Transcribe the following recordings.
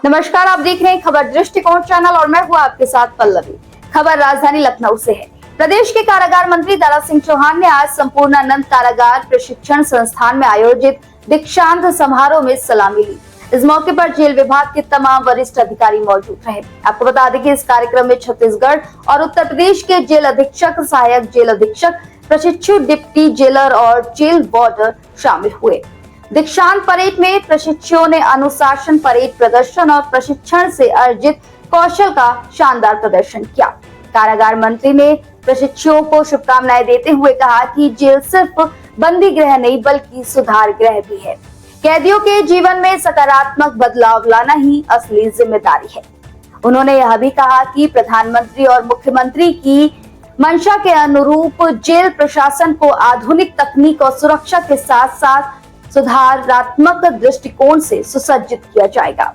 नमस्कार, आप देख रहे हैं खबर दृष्टिकोण चैनल और मैं हूं आपके साथ पल्लवी। खबर राजधानी लखनऊ से है। प्रदेश के कारागार मंत्री दारा सिंह चौहान ने आज संपूर्णानंद कारागार प्रशिक्षण संस्थान में आयोजित दीक्षांत समारोह में सलामी ली। इस मौके पर जेल विभाग के तमाम वरिष्ठ अधिकारी मौजूद रहे। आपको बता दें कि इस कार्यक्रम में छत्तीसगढ़ और उत्तर प्रदेश के जेल अधीक्षक, सहायक जेल अधीक्षक, प्रशिक्षु डिप्टी जेलर और जेल वार्डर शामिल हुए। दीक्षांत परेड में प्रशिक्षुओं ने अनुशासन, परेड प्रदर्शन और प्रशिक्षण से अर्जित कौशल का शानदार प्रदर्शन किया। कारागार मंत्री ने प्रशिक्षुओं को शुभकामनाएं देते हुए कहा कि जेल सिर्फ बंदी गृह नहीं बल्कि सुधार गृह भी है। कैदियों के जीवन में सकारात्मक बदलाव लाना ही असली जिम्मेदारी है। उन्होंने यह भी कहा कि प्रधानमंत्री और मुख्यमंत्री की मंशा के अनुरूप जेल प्रशासन को आधुनिक तकनीक और सुरक्षा के साथ साथ सुधारात्मक दृष्टिकोण से सुसज्जित किया जाएगा।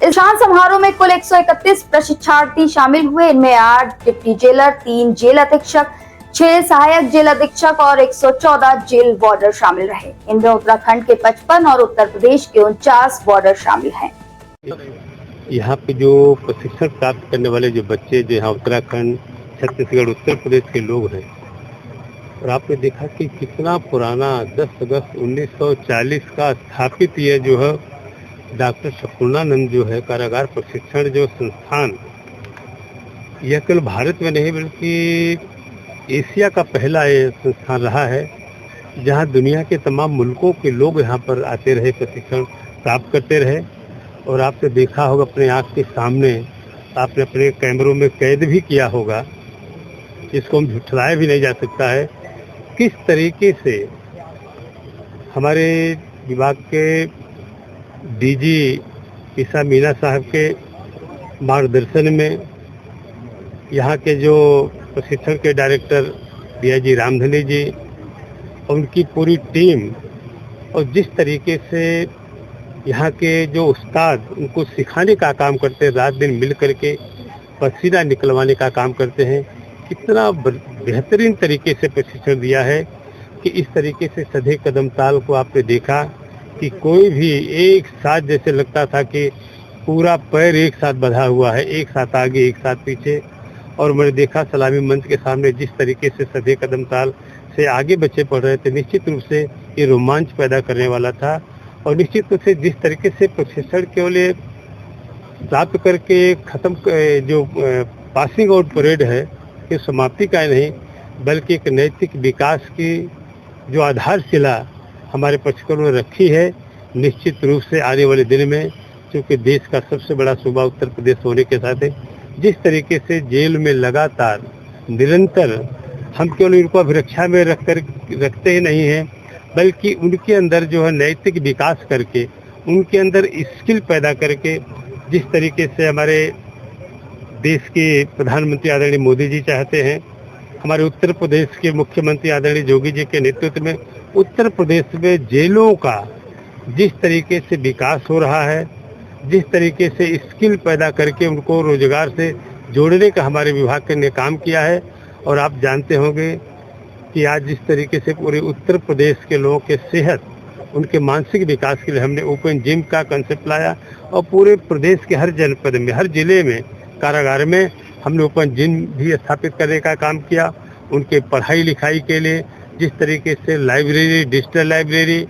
इस शान समारोह में कुल 131 प्रशिक्षार्थी शामिल हुए। इनमें 8 डिप्टी जेलर, 3 जेल अधीक्षक, 6 सहायक जेल अधीक्षक और 114 जेल वार्डर शामिल रहे। इनमें उत्तराखंड के 55 और उत्तर प्रदेश के 49 वार्डर शामिल हैं। यहाँ पे जो प्रशिक्षण प्राप्त करने वाले जो बच्चे जो यहाँ उत्तराखंड, छत्तीसगढ़, उत्तर प्रदेश के लोग हैं, और आपने देखा कि कितना पुराना 10 अगस्त 1940 का स्थापित ये जो है डॉक्टर संपूर्णानंद जो है कारागार प्रशिक्षण जो संस्थान, यह केवल भारत में नहीं बल्कि एशिया का पहला ये संस्थान रहा है जहां दुनिया के तमाम मुल्कों के लोग यहां पर आते रहे, प्रशिक्षण प्राप्त करते रहे। और आपने देखा होगा अपने आँख के सामने, आपने अपने कैमरों में कैद भी किया होगा, इसको हम झुठलाया भी नहीं जा सकता है, किस तरीके से हमारे विभाग के डीजी ईसा मीना साहब के मार्गदर्शन में यहाँ के जो प्रशिक्षण के डायरेक्टर डीआईजी रामधनी जी और उनकी पूरी टीम, और जिस तरीके से यहाँ के जो उस्ताद उनको सिखाने का काम करते हैं, रात दिन मिल करके पसीना निकलवाने का काम करते हैं, कितना बेहतरीन तरीके से प्रशिक्षण दिया है कि इस तरीके से सधे कदम ताल को आपने देखा कि कोई भी एक साथ, जैसे लगता था कि पूरा पैर एक साथ बंधा हुआ है, एक साथ आगे एक साथ पीछे। और मैंने देखा सलामी मंच के सामने जिस तरीके से सधे कदम ताल से आगे बच्चे पढ़ रहे थे, निश्चित रूप से ये रोमांच पैदा करने वाला था। और निश्चित रूप से जिस तरीके से प्रशिक्षण केवल प्राप्त करके खत्म जो पासिंग आउट परेड है कि समाप्ति का नहीं, बल्कि एक नैतिक विकास की जो आधारशिला हमारे प्रशिक्षकों ने रखी है। निश्चित रूप से आने वाले दिन में, क्योंकि देश का सबसे बड़ा सूबा उत्तर प्रदेश होने के साथ जिस तरीके से जेल में लगातार निरंतर हम केवल उनको अभिरक्षा में रखते ही नहीं हैं, बल्कि उनके अंदर जो है नैतिक विकास करके, उनके अंदर स्किल पैदा करके, जिस तरीके से हमारे देश के प्रधानमंत्री आदरणीय मोदी जी चाहते हैं, हमारे उत्तर प्रदेश के मुख्यमंत्री आदरणीय योगी जी के नेतृत्व में उत्तर प्रदेश में जेलों का जिस तरीके से विकास हो रहा है, जिस तरीके से स्किल पैदा करके उनको रोजगार से जोड़ने का हमारे विभाग ने काम किया है। और आप जानते होंगे कि आज जिस तरीके से पूरे उत्तर प्रदेश के लोगों के सेहत, उनके मानसिक विकास के लिए हमने ओपन जिम का कंसेप्ट लाया, और पूरे प्रदेश के हर जनपद में, हर जिले में, कारागार में हमने ओपन जिम भी स्थापित करने का काम किया। उनके पढ़ाई लिखाई के लिए जिस तरीके से लाइब्रेरी, डिजिटल लाइब्रेरी,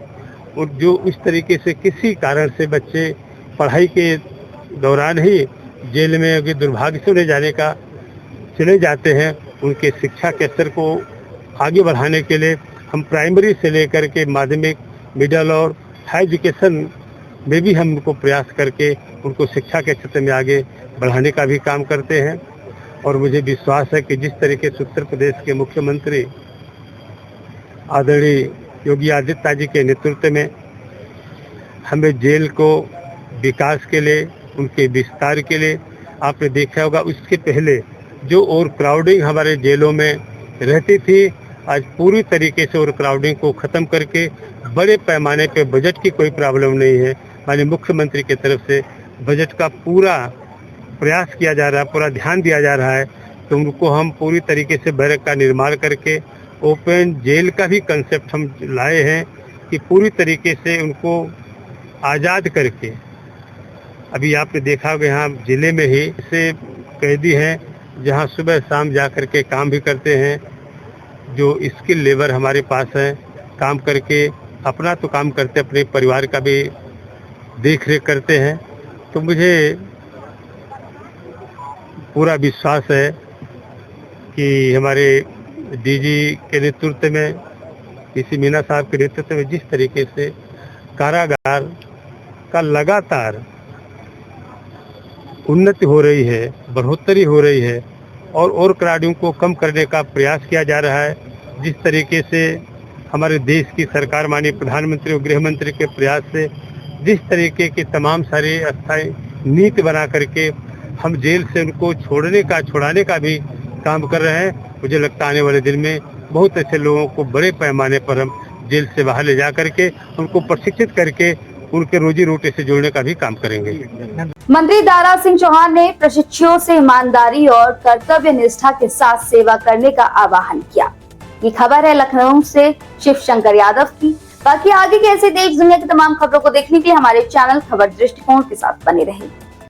और जो इस तरीके से किसी कारण से बच्चे पढ़ाई के दौरान ही जेल में अगर दुर्भाग्य से चले जाते हैं, उनके शिक्षा के स्तर को आगे बढ़ाने के लिए हम प्राइमरी से लेकर के माध्यमिक, मिडिल और हाई एजुकेशन में भी हम उनको प्रयास करके उनको शिक्षा के क्षेत्र में आगे बढ़ाने का भी काम करते हैं। और मुझे विश्वास है कि जिस तरीके से उत्तर प्रदेश के मुख्यमंत्री आदरणीय योगी आदित्यनाथ जी के नेतृत्व में हमें जेल को विकास के लिए, उनके विस्तार के लिए, आपने देखा होगा उसके पहले जो ओवर क्राउडिंग हमारे जेलों में रहती थी, आज पूरी तरीके से ओवर क्राउडिंग को ख़त्म करके बड़े पैमाने पे बजट की कोई प्रॉब्लम नहीं है। माननीय मुख्यमंत्री की तरफ से बजट का पूरा प्रयास किया जा रहा है, पूरा ध्यान दिया जा रहा है। तो उनको हम पूरी तरीके से बैरक का निर्माण करके ओपन जेल का भी कंसेप्ट हम लाए हैं कि पूरी तरीके से उनको आज़ाद करके अभी आपने देखा होगा यहाँ जिले में ही ऐसे कैदी हैं जहाँ सुबह शाम जा करके काम भी करते हैं। जो स्किल लेबर हमारे पास है, काम करके अपना तो काम करते, अपने परिवार का भी देख रेख करते हैं। तो मुझे पूरा विश्वास है कि हमारे डीजी के नेतृत्व में, पीसी मीना साहब के नेतृत्व में जिस तरीके से कारागार का लगातार उन्नति हो रही है, बढ़ोतरी हो रही है और कैदियों को कम करने का प्रयास किया जा रहा है, जिस तरीके से हमारे देश की सरकार माननीय प्रधानमंत्री और गृह मंत्री के प्रयास से जिस तरीके के तमाम सारे अस्थायी नीति बना करके हम जेल से उनको छुड़ाने का भी काम कर रहे हैं, मुझे लगता है आने वाले दिन में बहुत ऐसे लोगों को बड़े पैमाने पर हम जेल से बाहर ले जा करके उनको प्रशिक्षित करके उनके रोजी रोटी से जोड़ने का भी काम करेंगे। मंत्री दारा सिंह चौहान ने प्रशिक्षुओं से ईमानदारी और कर्तव्य निष्ठा के साथ सेवा करने का आह्वान किया। ये खबर है लखनऊ से शिव शंकर यादव की। बाकी आगे के ऐसे देश दुनिया की तमाम खबरों को देखने के लिए हमारे चैनल खबर दृष्टिकोण के साथ बने रहें।